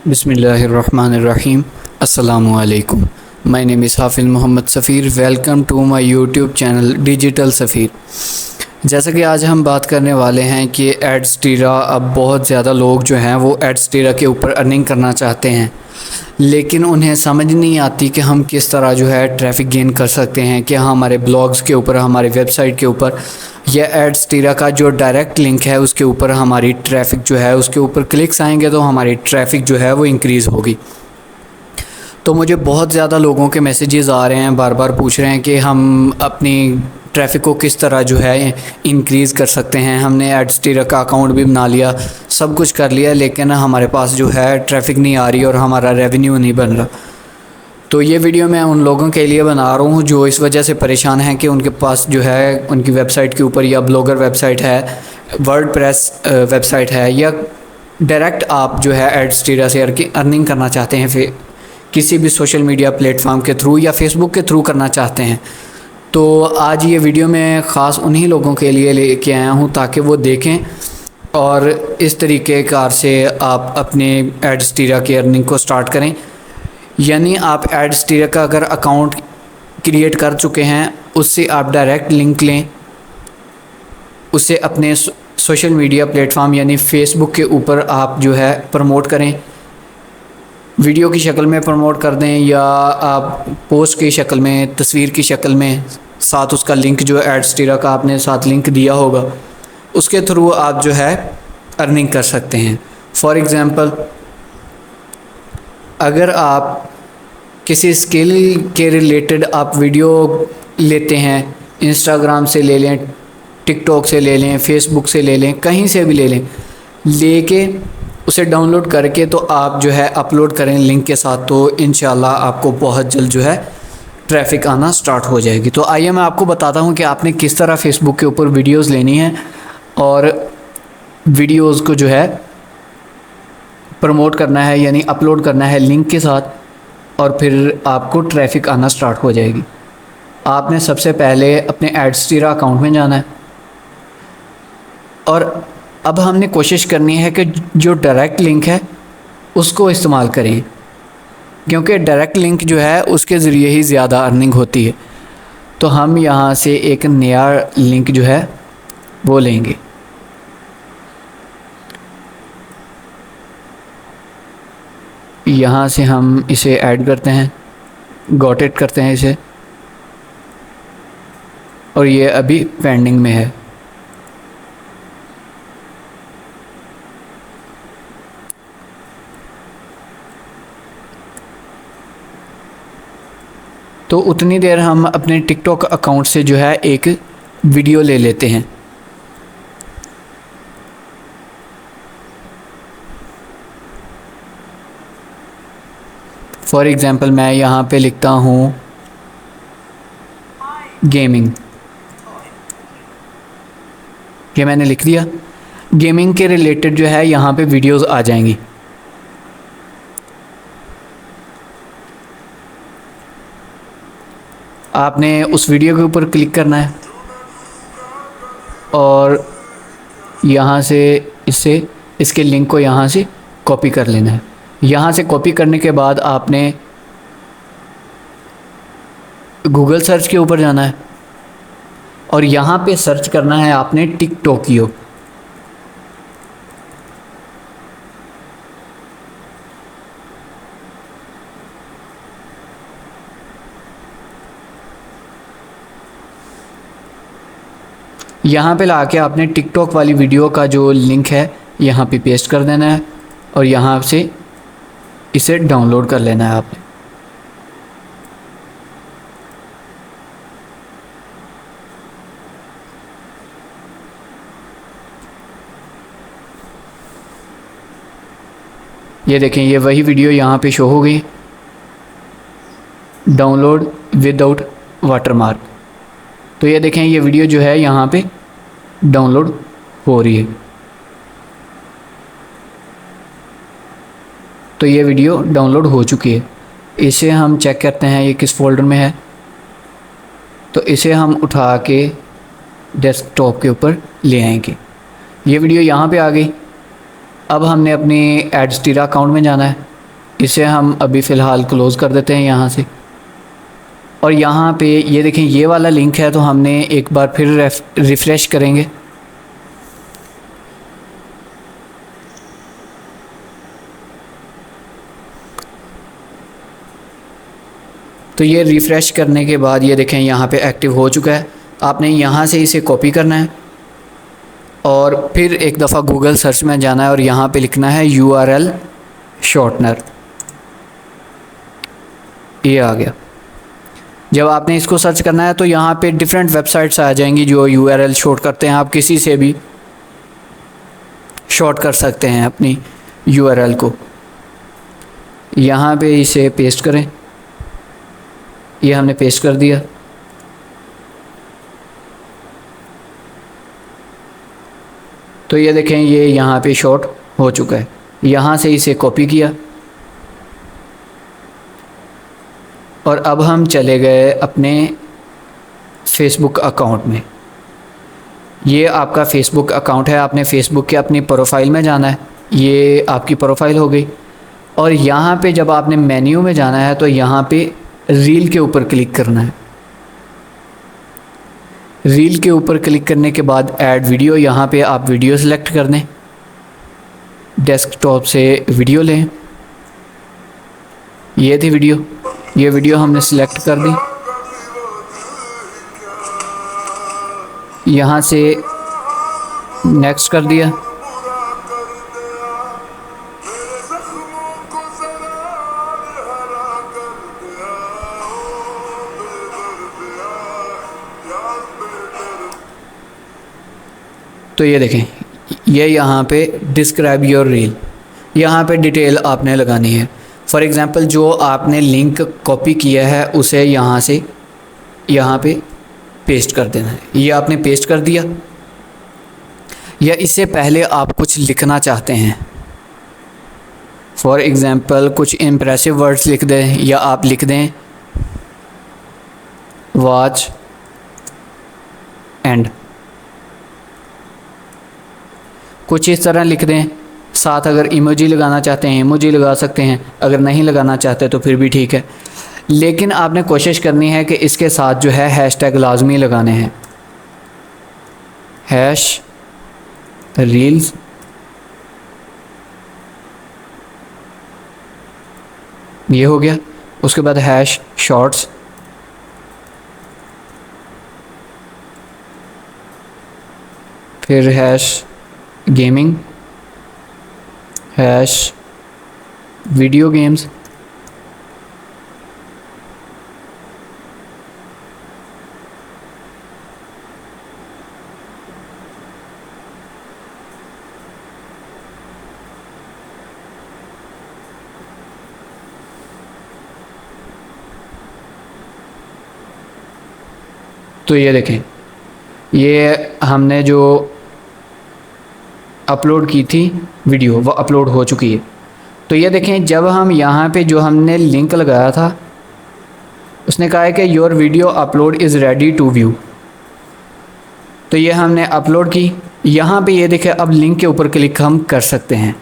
बिस्मिल्लाहिर्रहमानिर्रहीम। अस्सलामु अलैकुम। My name is Hafiz Mohammad Safeer. Welcome to my YouTube channel digital Safeer. जैसा कि आज हम बात करने वाले हैं कि एडस्टीरा, अब बहुत ज़्यादा लोग जो हैं वो एडस्टीरा के ऊपर अर्निंग करना चाहते हैं, लेकिन उन्हें समझ नहीं आती कि हम किस तरह जो है ट्रैफिक गेन कर सकते हैं, कि हमारे ब्लॉग्स के ऊपर, हमारे वेबसाइट के ऊपर या एडस्टीरा का जो डायरेक्ट लिंक है उसके ऊपर हमारी ट्रैफिक जो है, उसके ऊपर क्लिक्स आएंगे तो हमारी ट्रैफिक जो है वो इंक्रीज़ होगी। तो मुझे बहुत ज़्यादा लोगों के मैसेजेस आ रहे हैं, बार बार पूछ रहे हैं कि हम अपनी ट्रैफिक को किस तरह जो है इंक्रीज़ कर सकते हैं। हमने एडस्टीरा का अकाउंट भी बना लिया, सब कुछ कर लिया, लेकिन हमारे पास जो है ट्रैफिक नहीं आ रही और हमारा रेवेन्यू नहीं बन रहा। तो ये वीडियो मैं उन लोगों के लिए बना रहा हूँ जो इस वजह से परेशान हैं कि उनके पास जो है उनकी वेबसाइट के ऊपर या ब्लॉगर वेबसाइट है, वर्डप्रेस वेबसाइट है, या डायरेक्ट आप जो है एडस्टीरा से अर्निंग करना चाहते हैं, फिर किसी भी सोशल मीडिया प्लेटफॉर्म के थ्रू या फेसबुक के थ्रू करना चाहते हैं। तो आज ये वीडियो मैं ख़ास उन्हीं लोगों के लिए लेके आया हूँ ताकि वो देखें और इस तरीके कार से आप अपने एडस्टीरा की अर्निंग को स्टार्ट करें। यानी आप एडस्टीरा का अगर अकाउंट क्रिएट कर चुके हैं, उससे आप डायरेक्ट लिंक लें, उससे अपने सोशल मीडिया प्लेटफॉर्म यानी फ़ेसबुक के ऊपर आप जो है प्रमोट करें, वीडियो की शक्ल में प्रमोट कर दें या आप पोस्ट की शक्ल में, तस्वीर की शक्ल में, साथ उसका लिंक जो एडस्टीरा का आपने साथ लिंक दिया होगा उसके थ्रू आप जो है अर्निंग कर सकते हैं। फॉर एग्ज़ाम्पल, अगर आप किसी स्किल के रिलेटेड आप वीडियो लेते हैं, इंस्टाग्राम से ले लें, टिकटॉक से ले लें, फेसबुक से ले लें, कहीं से भी ले लें, लेके उसे डाउनलोड करके तो आप जो है अपलोड करें लिंक के साथ, तो इंशाल्लाह आपको बहुत जल्द जो है ट्रैफिक आना स्टार्ट हो जाएगी। तो आइए मैं आपको बताता हूँ कि आपने किस तरह फेसबुक के ऊपर वीडियोस लेनी है और वीडियोस को जो है प्रमोट करना है, यानी अपलोड करना है लिंक के साथ, और फिर आपको ट्रैफिक आना स्टार्ट हो जाएगी। आपने सबसे पहले अपने एडस्टीरा अकाउंट में जाना है और अब हमने कोशिश करनी है कि जो डायरेक्ट लिंक है उसको इस्तेमाल करें, क्योंकि डायरेक्ट लिंक जो है उसके ज़रिए ही ज़्यादा अर्निंग होती है। तो हम यहाँ से एक नया लिंक जो है वो लेंगे। यहाँ से हम इसे ऐड करते हैं, गॉट इट करते हैं इसे, और ये अभी पेंडिंग में है। तो उतनी देर हम अपने टिकटॉक अकाउंट से जो है एक वीडियो ले लेते हैं। फॉर एग्ज़ाम्पल मैं यहाँ पे लिखता हूँ गेमिंग, ये मैंने लिख दिया। गेमिंग के रिलेटेड जो है यहाँ पे वीडियोस आ जाएंगी। आपने उस वीडियो के ऊपर क्लिक करना है और यहाँ से इसके लिंक को यहाँ से कॉपी कर लेना है। यहाँ से कॉपी करने के बाद आपने गूगल सर्च के ऊपर जाना है और यहाँ पे सर्च करना है आपने टिकटोकियो। यहाँ पे लाके आपने टिकटॉक वाली वीडियो का जो लिंक है यहाँ पे पेस्ट कर देना है और यहाँ से इसे डाउनलोड कर लेना है आपने। ये देखें, ये वही वीडियो यहाँ पे शो हो गई, डाउनलोड विदाउट वाटरमार्क। तो ये देखें, ये वीडियो जो है यहाँ पे डाउनलोड हो रही है। तो ये वीडियो डाउनलोड हो चुकी है। इसे हम चेक करते हैं ये किस फोल्डर में है। तो इसे हम उठा के डेस्कटॉप के ऊपर ले आएंगे। ये वीडियो यहाँ पे आ गई। अब हमने अपनी एडस्टीरा अकाउंट में जाना है इसे हम अभी फ़िलहाल क्लोज़ कर देते हैं यहाँ से। और यहाँ पे ये देखें ये वाला लिंक है, तो हमने एक बार फिर रिफ़्रेश करेंगे। तो ये रिफ़्रेश करने के बाद ये देखें यहाँ पे एक्टिव हो चुका है। आपने यहाँ से इसे कॉपी करना है और फिर एक दफ़ा गूगल सर्च में जाना है और यहाँ पे लिखना है URL शॉर्टनर। ये आ गया। जब आपने इसको सर्च करना है तो यहाँ पे डिफरेंट वेबसाइट्स आ जाएंगी जो URL शॉर्ट करते हैं। आप किसी से भी शॉर्ट कर सकते हैं अपनी URL को। यहाँ पे इसे पेस्ट करें। ये हमने पेस्ट कर दिया। तो ये देखें ये यहाँ पे शॉर्ट हो चुका है। यहाँ से इसे कॉपी किया और अब हम चले गए अपने फेसबुक अकाउंट में। ये आपका फेसबुक अकाउंट है। आपने फेसबुक के अपनी प्रोफाइल में जाना है। ये आपकी प्रोफाइल हो गई और यहाँ पे जब आपने मेन्यू में जाना है तो यहाँ पे रील के ऊपर क्लिक करना है। रील के ऊपर क्लिक करने के बाद ऐड वीडियो, यहाँ पे आप वीडियो सेलेक्ट कर दें। डेस्कटॉप से वीडियो लें। ये थी वीडियो, ये वीडियो हमने सिलेक्ट कर दी। यहाँ से नेक्स्ट कर दिया। तो ये देखें ये यहाँ पे डिस्क्राइब योर रील, यहाँ पे डिटेल आपने लगानी है। फॉर एग्ज़ाम्पल जो आपने लिंक कॉपी किया है उसे यहाँ से यहाँ पे पेस्ट कर देना है। ये आपने पेस्ट कर दिया। या इससे पहले आप कुछ लिखना चाहते हैं, फॉर एग्ज़ाम्पल कुछ इम्प्रेसिव वर्ड्स लिख दें या आप लिख दें वॉच एंड, कुछ इस तरह लिख दें। साथ अगर इमोजी लगाना चाहते हैं इमोजी लगा सकते हैं, अगर नहीं लगाना चाहते तो फिर भी ठीक है। लेकिन आपने कोशिश करनी है कि इसके साथ जो है हैशटैग लाजमी लगाने हैं। हैश रील्स ये हो गया। उसके बाद हैश शॉर्ट्स, फिर hash gaming, hash video games, तो ये देखें ये हमने जो अपलोड की थी वीडियो वो अपलोड हो चुकी है। तो ये देखें जब हम यहाँ पे जो हमने लिंक लगाया था उसने कहा है कि your video upload is ready to view. तो ये हमने अपलोड की। यहाँ पे ये देखें अब लिंक के ऊपर क्लिक हम कर सकते हैं।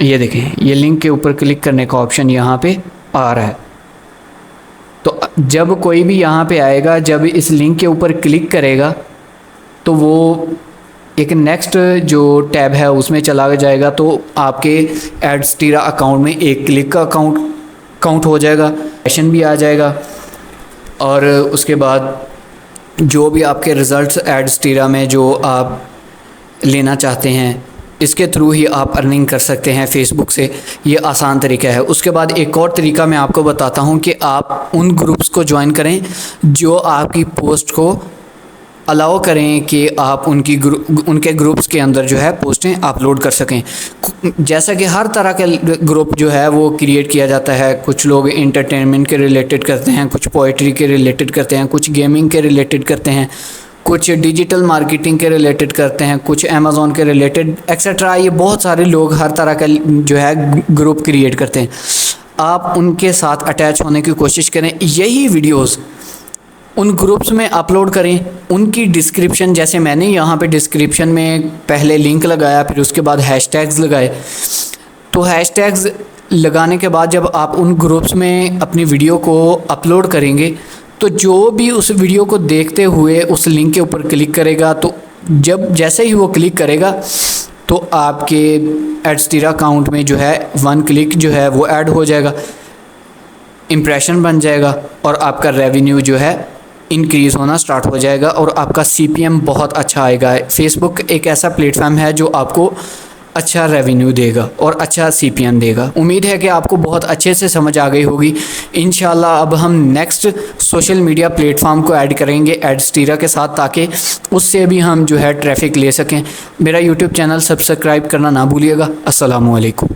ये देखें ये लिंक के ऊपर क्लिक करने का ऑप्शन यहाँ पे आ रहा है। तो जब कोई भी यहाँ पे आएगा, जब इस लिंक के ऊपर क्लिक करेगा तो वो एक नेक्स्ट जो टैब है उसमें चला जाएगा। तो आपके एड्सटीरा अकाउंट में एक क्लिक का काउंट हो जाएगा, सेशन भी आ जाएगा और उसके बाद जो भी आपके रिज़ल्ट्स एड्सटीरा में जो आप लेना चाहते हैं इसके थ्रू ही आप अर्निंग कर सकते हैं फेसबुक से। ये आसान तरीका है। उसके बाद एक और तरीका मैं आपको बताता हूँ कि आप उन ग्रुप्स को ज्वाइन करें जो आपकी पोस्ट को अलाउ करें कि आप उनके ग्रुप्स के अंदर जो है पोस्टें अपलोड कर सकें। जैसा कि हर तरह का ग्रुप जो है वो क्रिएट किया जाता है। कुछ लोग एंटरटेनमेंट के रिलेटेड करते हैं, कुछ पोइट्री के रिलेटेड करते हैं, कुछ गेमिंग के रिलेटेड करते हैं, कुछ डिजिटल मार्केटिंग के रिलेटेड करते हैं, कुछ अमेज़ॉन के रिलेटेड एक्सेट्रा। ये बहुत सारे लोग हर तरह का जो है ग्रुप क्रिएट करते हैं। आप उनके साथ अटैच होने की कोशिश करें। यही वीडियोस उन ग्रुप्स में अपलोड करें। उनकी डिस्क्रिप्शन, जैसे मैंने यहाँ पे डिस्क्रिप्शन में पहले लिंक लगाया, फिर उसके बाद हैशटैग्स लगाए। तो हैशटैग्स लगाने के बाद जब आप उन ग्रुप्स में अपनी वीडियो को अपलोड करेंगे तो जो भी उस वीडियो को देखते हुए उस लिंक के ऊपर क्लिक करेगा, तो जैसे ही वो क्लिक करेगा तो आपके एडस्टीरा अकाउंट में जो है 1 क्लिक जो है वो ऐड हो जाएगा, इम्प्रेशन बन जाएगा और आपका रेवेन्यू जो है इंक्रीज़ होना स्टार्ट हो जाएगा और आपका CPM बहुत अच्छा आएगा। फेसबुक एक ऐसा प्लेटफॉर्म है जो आपको अच्छा रेवेन्यू देगा और अच्छा CPM देगा। उम्मीद है कि आपको बहुत अच्छे से समझ आ गई होगी। इंशाल्लाह अब हम नेक्स्ट सोशल मीडिया प्लेटफॉर्म को ऐड करेंगे एडस्टीरा के साथ, ताकि उससे भी हम जो है ट्रैफिक ले सकें। मेरा यूट्यूब चैनल सब्सक्राइब करना ना भूलिएगा। अस्सलामु अलैकुम।